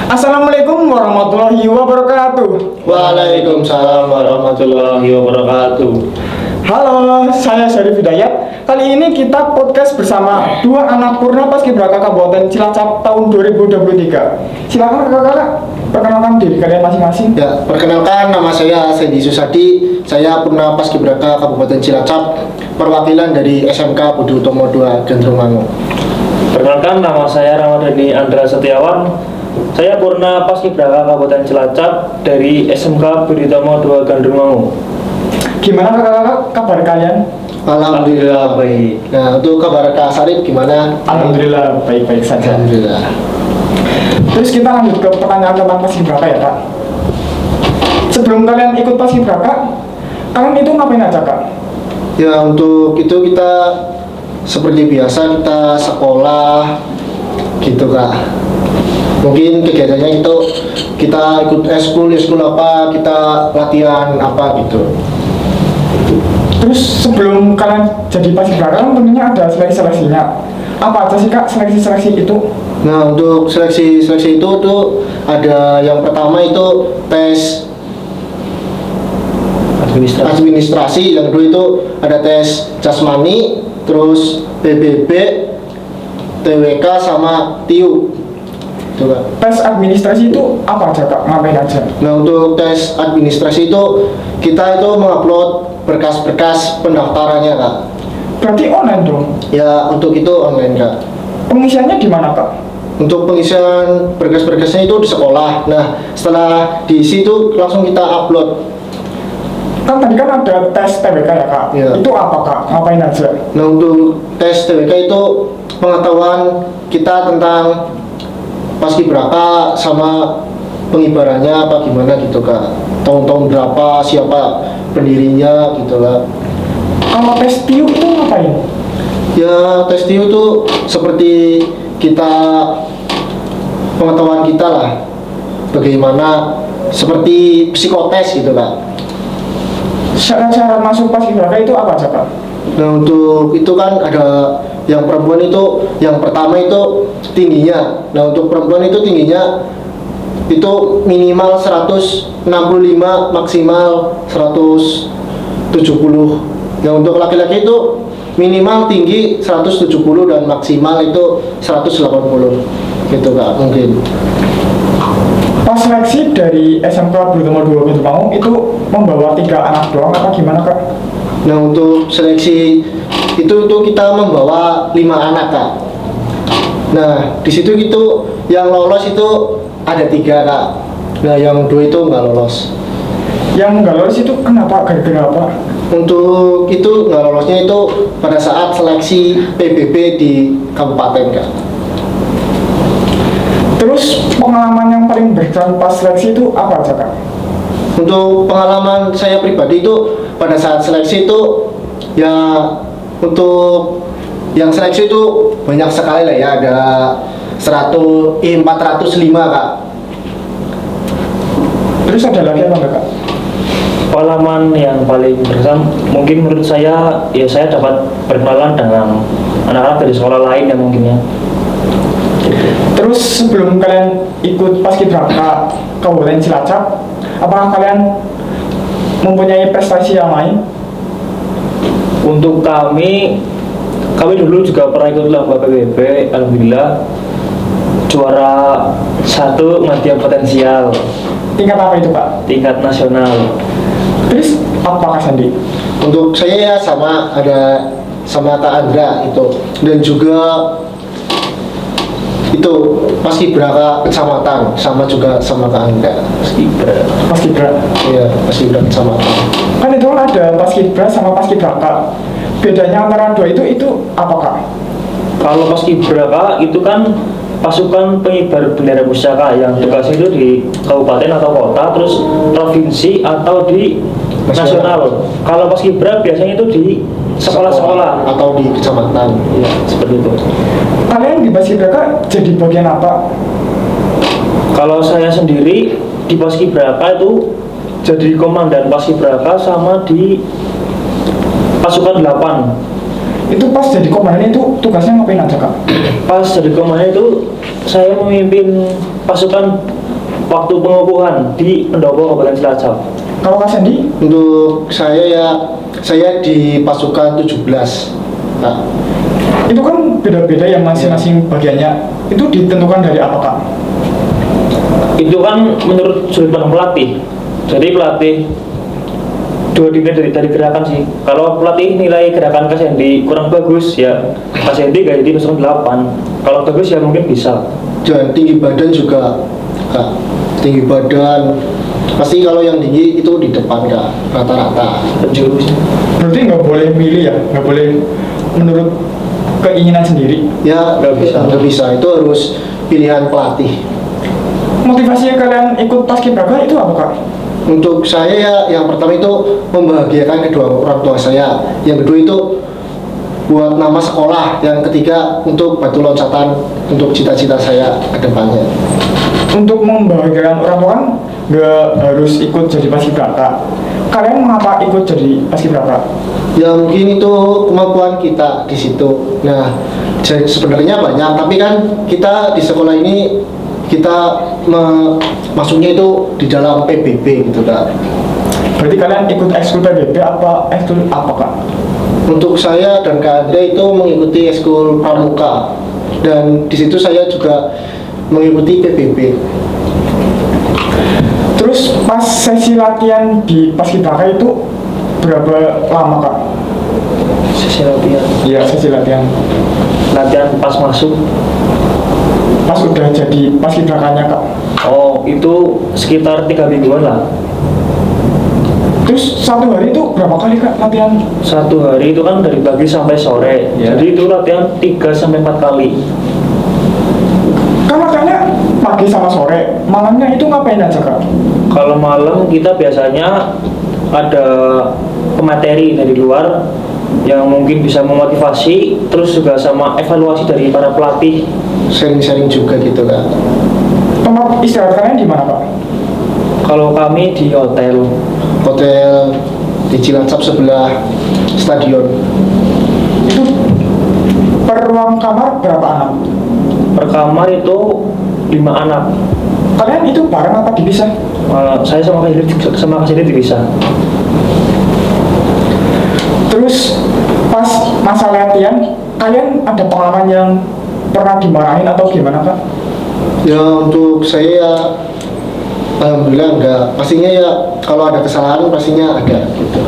Assalamualaikum warahmatullahi wabarakatuh. Waalaikumsalam warahmatullahi wabarakatuh. Halo, saya Syarif Hidayat. Kali ini kita podcast bersama dua anak Purna Paskibraka Kabupaten Cilacap tahun 2023. Silakan kakak-kakak, perkenalkan diri kalian masing-masing. Ya, perkenalkan nama saya Sendi Susadi. Saya Purna Paskibraka Kabupaten Cilacap, perwakilan dari SMK Budi Utomo 2 Gandrumangu. Perkenalkan, nama saya Ramadhani Andra Setiawan. Saya Purna Paskibraka Kabupaten Cilacap dari SMK Budi Utomo 2 Gandrumangu. Gimana kakak-kakak kabar kalian? Alhamdulillah baik. Nah, untuk kabar Kak Sarif gimana? Alhamdulillah baik-baik saja. Alhamdulillah. Terus kita lanjut ke pertanyaan tentang Paskibraka ya kak. Sebelum kalian ikut Paskibraka, kalian itu ngapain aja kak? Ya, untuk itu kita seperti biasa kita sekolah gitu Kak. Mungkin kegiatannya itu kita ikut eskul apa, kita latihan apa gitu. Terus sebelum kalian jadi Paskibraka kan tentunya ada seleksi-seleksinya. Apa aja sih kak seleksi-seleksi itu? Nah, untuk seleksi itu tuh ada yang pertama itu tes administrasi, yang kedua itu ada tes jasmani, terus PBB, TWK sama TIU. Itu Kak. Tes administrasi itu apa aja kak? Ngapain aja? Nah, untuk tes administrasi itu kita itu mengupload berkas-berkas pendaftarannya Kak. Berarti online dong? Ya, untuk itu online Kak. Pengisiannya di mana kak? Untuk pengisian berkas-berkasnya itu di sekolah. Nah, setelah diisi itu langsung kita upload. Kan tadi kan ada tes TWK ya kak? Iya. Itu apa kak? Ngapain aja? Nah, untuk tes TWK itu pengetahuan kita tentang Paskibraka sama pengibarannya apa gimana gitu Kak. Tahun-tahun berapa, siapa pendirinya gitu Kak. Kalau tes TIU itu ngapain? Ya, tes TIU itu seperti kita pengetahuan kita lah. Bagaimana seperti psikotes gitu Kak. Syarat-syarat masuk Paskibraka itu apa aja kak? Nah, untuk itu kan ada yang perempuan itu, yang pertama itu tingginya. Nah, untuk perempuan itu tingginya itu minimal 165, maksimal 170. Nah, untuk laki-laki itu minimal tinggi 170 dan maksimal itu 180 gitu Kak mungkin. Pas seleksi dari SMK Budi Utomo 2 Gandrumangu itu membawa 3 anak doang apa gimana kak? Nah, untuk seleksi itu kita membawa 5 anak Kak. Nah, di situ itu yang lolos itu ada 3 Kak. Nah, yang 2 itu nggak lolos. Yang nggak lolos itu kenapa? Gara-gara apa? Untuk itu nggak lolosnya itu pada saat seleksi PBB di kabupaten Kak. Terus pengalaman yang paling berkesan pas seleksi itu apa aja kak? Untuk pengalaman saya pribadi itu pada saat seleksi itu ya, untuk yang seleksi itu banyak sekali lah ya, ada 405 Kak. Terus ada lagi apa enggak kak? Pengalaman yang paling berkesan mungkin menurut saya, ya saya dapat berkenalan dengan anak-anak dari sekolah lain ya mungkin ya. Terus sebelum kalian ikut Paskibraka Kabupaten Cilacap, apakah kalian mempunyai prestasi yang lain? Untuk kami dulu juga pernah ikut lomba PBB, alhamdulillah juara 1 Madya Potensial Tingkat apa itu kak? tingkat nasional. Terus apa kak Sandi? Untuk saya ya sama, ada sama Kak Andra itu, dan juga itu Paskibraka kecamatan sama juga sama Kak Andra. Paskibra. Iya, Paskibraka kecamatan. Kan itu kan ada Paskibra sama Paskibraka. Bedanya antara dua itu apa kak? Kalau Paskibraka itu kan pasukan pengibar bendera pusaka yang tugasnya itu di kabupaten atau kota, terus provinsi atau di nasional. Kalau Paskibra biasanya itu di sekolah-sekolah atau di kecamatan. ya, seperti itu. Kalian di Paskibraka jadi bagian apa? Kalau saya sendiri di Paskibraka itu jadi komandan Paskibraka sama di pasukan 8. Itu pas jadi komandan itu tugasnya ngapain aja kak? Pas jadi komandan itu saya memimpin pasukan waktu pengukuhan di pendopo Kabupaten Cilacap. Kalau Kak Sandy, Untuk saya ya, saya di pasukan 17. Nah, itu kan beda-beda yang masing-masing bagiannya. Itu ditentukan dari apa Kak? Itu kan menurut sudut pandang pelatih. Jadi pelatih dua dinilai dari gerakan sih. Kalau pelatih nilai gerakan Kak Sandy kurang bagus ya Kak Sandy gak jadi pasukan 8. Kalau bagus ya mungkin bisa. dan tinggi badan juga, Kak. Tinggi badan pasti kalau yang tinggi itu di depan, Kak, rata-rata. Jurus. Berarti nggak boleh milih ya, nggak boleh menurut keinginan sendiri. Ya Nggak bisa. nggak bisa, itu harus pilihan pelatih. Motivasinya kalian ikut paskibraka itu apa Kak? Untuk saya ya, yang pertama itu membahagiakan kedua orang tua saya. Yang kedua itu buat nama sekolah. Yang ketiga untuk batu loncatan untuk cita-cita saya ke depannya. Untuk membahagiakan orang tua kan nggak harus ikut jadi paskibraka. Kalian mengapa ikut jadi paskibraka? Ya mungkin itu kemampuan kita di situ. Nah, sebenarnya banyak, tapi kan kita di sekolah ini kita masuknya itu di dalam PBB gitu, Kak. Berarti kalian ikut ekskul PBB apa ekskul apa Kak? Untuk saya dan Kak Andre itu mengikuti ekskul pramuka, dan di situ saya juga mengikuti PBB. Terus pas sesi latihan di paskibraka itu berapa lama Kak? Sesi latihan. Iya sesi latihan. Latihan pas masuk. Pas udah jadi paskibrakanya Kak. Oh, itu sekitar 3 mingguan lah. Terus satu hari itu berapa kali Kak latihan? Satu hari itu kan dari pagi sampai sore. Ya. Jadi itu latihan 3 sampai 4 kali. Kan latihannya pagi sama sore. Malamnya itu ngapain aja Kak? Kalau malam kita biasanya ada pemateri dari luar yang mungkin bisa memotivasi, terus juga sama evaluasi dari para pelatih. Sharing-sharing juga gitu, Kak. Tempat istirahat kalian di mana Kak? Kalau kami di hotel, Hotel di Cilacap sebelah stadion. Itu per ruang kamar berapa anak? per kamar itu 5 anak. Kalian itu bareng apa dipisah? Saya sama Kak dipisah. Terus pas masa latihan, kalian ada pengalaman yang pernah dimarahin atau gimana Kak? Ya untuk saya ya, alhamdulillah enggak. Pastinya ya kalau ada kesalahan pastinya ada gitu.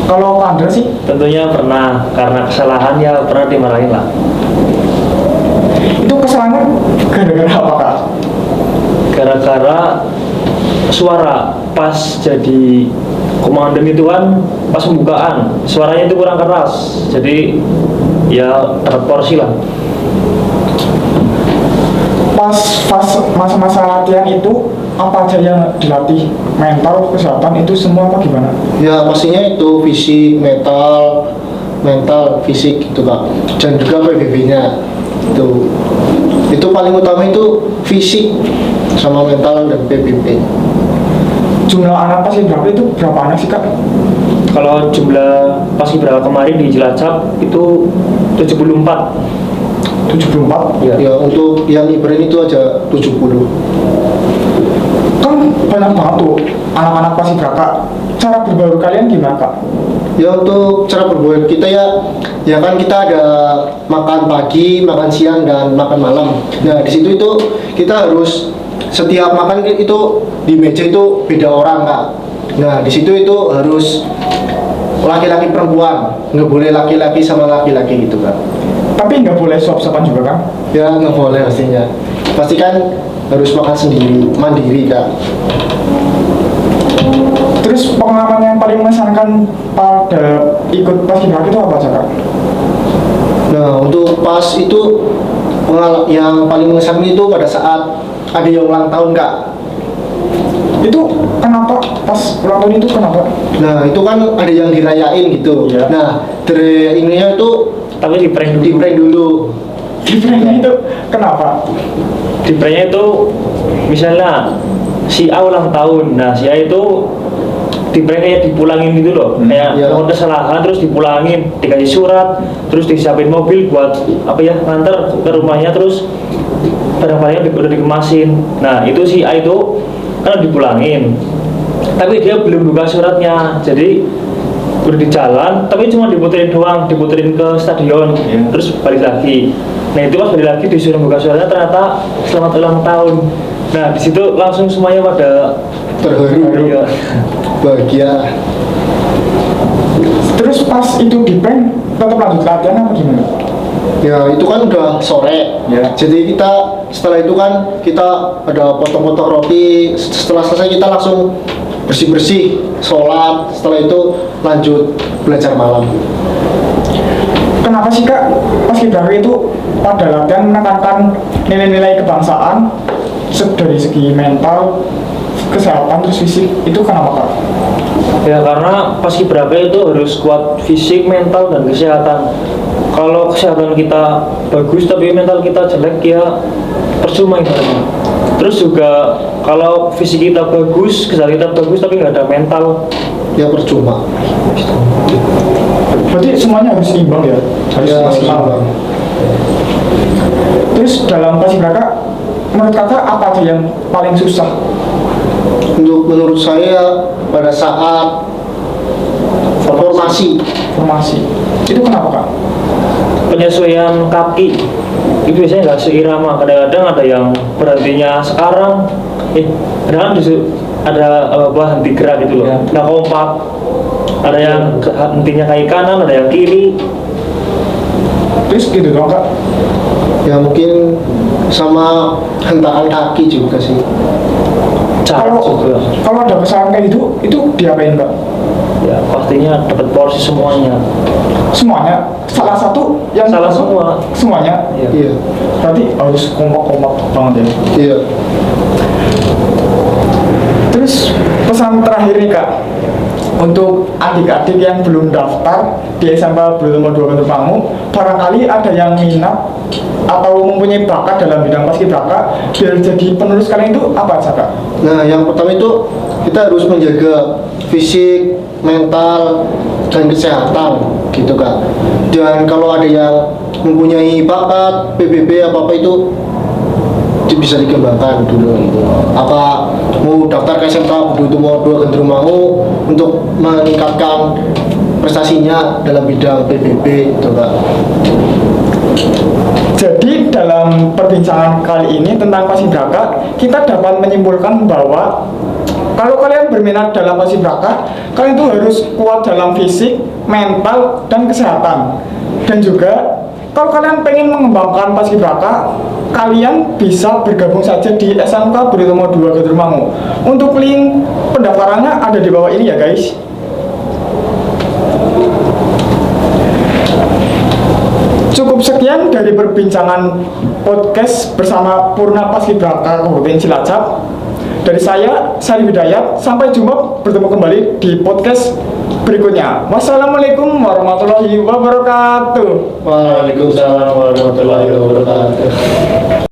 Kalau Pak Andre sih, Tentunya pernah, karena kesalahan ya pernah dimarahin lah. itu kesalahannya gara-gara apa Kak? Gara-gara suara pas jadi komandan itu kan pas pembukaan suaranya itu kurang keras, jadi ya dapat porsi lah. Pas masa-masa latihan itu apa aja yang dilatih? Mental, kesehatan itu semua apa gimana? Ya pastinya itu fisik, mental, fisik gitu, Kak. Dan juga PBB-nya itu paling utama itu fisik sama mental dan PBB. Jumlah anak paskibraka itu berapa anak sih Kak? Kalau jumlah paskibraka kemarin di Cilacap itu 74. 74? Ya. Ya untuk yang Ibren itu aja 70. Kan banyak banget tuh anak-anak paskibraka. Cara berbaur kalian gimana Kak? Ya untuk cara berbuat kita ya kan kita ada makan pagi, makan siang dan makan malam. Nah di situ itu kita harus setiap makan itu di meja itu beda orang, Kak. Nah di situ itu harus laki-laki perempuan, nggak boleh laki-laki sama laki-laki gitu, Kak. Tapi nggak boleh suap-suapan juga kan? Ya nggak boleh pastinya. Pasti kan harus makan sendiri, mandiri, Kak. Terus pengalaman yang paling mengesankan pada ikut paskibraka itu apa aja Kak? Nah untuk pas itu yang paling mengesankan itu pada saat ada yang ulang tahun, Kak. Itu kenapa pas ulang tahun itu kenapa? Nah itu kan ada yang dirayain gitu. Iya. Nah dari ininya itu Tapi di prank di prank dulu. Differentnya itu kenapa? Di pranknya itu misalnya si A ulang tahun, nah si A itu di prank kayak dipulangin gitu loh, kayak iya. melakukan kesalahan terus dipulangin, dikasih surat, terus disiapin mobil buat apa ya nganter ke rumahnya, terus barang-barangnya udah dikemasin. Nah itu si A itu kan dipulangin, tapi dia belum buka suratnya, jadi udah di jalan tapi cuma diputerin doang, diputerin ke stadion, terus balik lagi. Nah itu pas balik lagi disuruh buka suratnya, ternyata selamat ulang tahun. Nah di situ langsung semuanya pada terharu, ya. bahagia. Terus pas itu di prank tetap lanjut latihan apa gimana? Ya itu kan udah sore, Ya. jadi kita setelah itu kan kita ada potong-potong roti. Setelah selesai kita langsung bersih-bersih, sholat. Setelah itu lanjut belajar malam. Kenapa sih kak paskibraka itu pada latihan menekankan nilai-nilai kebangsaan dari segi mental, kesehatan, terus fisik, itu kenapa kak? Ya karena paskibraka itu harus kuat fisik, mental, dan kesehatan. Kalau kesehatan kita bagus tapi mental kita jelek ya percuma ibaratnya. Terus juga kalau fisik kita bagus, kesehatan kita bagus tapi nggak ada mental, Ya percuma. Berarti semuanya harus seimbang ya? Harus Ya, maksimal. seimbang. Terus dalam paskibraka, menurut kakak apa aja yang paling susah? Menurut saya pada saat formasi. Formasi. Itu kenapa kak? penyesuaian kaki itu biasanya nggak seirama. Kadang-kadang ada yang berhentinya sekarang, kadang ada henti gerak gitu loh, Ya. nggak kompak. Ada yang hentinya kaki kanan, ada yang kiri. Terus gitu dong kak? Ya mungkin sama hentakan kaki juga sih. Jarak juga. Kalau ada kesalahan kayak gitu, itu diapain kak? Ya pastinya dapat porsi semuanya. Semuanya? Salah satu yang Salah semua. Semuanya? Ya. Iya, Berarti harus kompak-kompak banget ya. iya. Terus pesan terakhir nih kak, untuk adik-adik yang belum daftar di SMP Brotomo 2 Kedurmangu, barangkali ada yang minat atau mempunyai bakat dalam bidang paskibraka biar jadi penerus kalian, itu apa aja kak? Nah, yang pertama itu kita harus menjaga fisik, mental, dan kesehatan gitu kak. Dan kalau ada yang mempunyai bakat PBB apa-apa itu bisa dikembangkan dulu. Apa mau daftar ke SMK Brotomo 2 Kedurmangu untuk meningkatkan prestasinya dalam bidang PBB gitu kak. Jadi dalam perbincangan kali ini tentang paskibraka, kita dapat menyimpulkan bahwa kalau kalian berminat dalam paskibraka, kalian tuh harus kuat dalam fisik, mental, dan kesehatan. Dan juga kalau kalian pengen mengembangkan paskibraka, kalian bisa bergabung saja di SMK Brotomo 2 Kedurmangu. Untuk link pendaftarannya ada di bawah ini ya guys. Cukup sekian dari perbincangan podcast bersama Purna Paskibraka Kabupaten Cilacap. Dari saya, Sari Hidayat. Sampai jumpa, bertemu kembali di podcast berikutnya. Wassalamualaikum warahmatullahi wabarakatuh. Waalaikumsalam warahmatullahi wabarakatuh.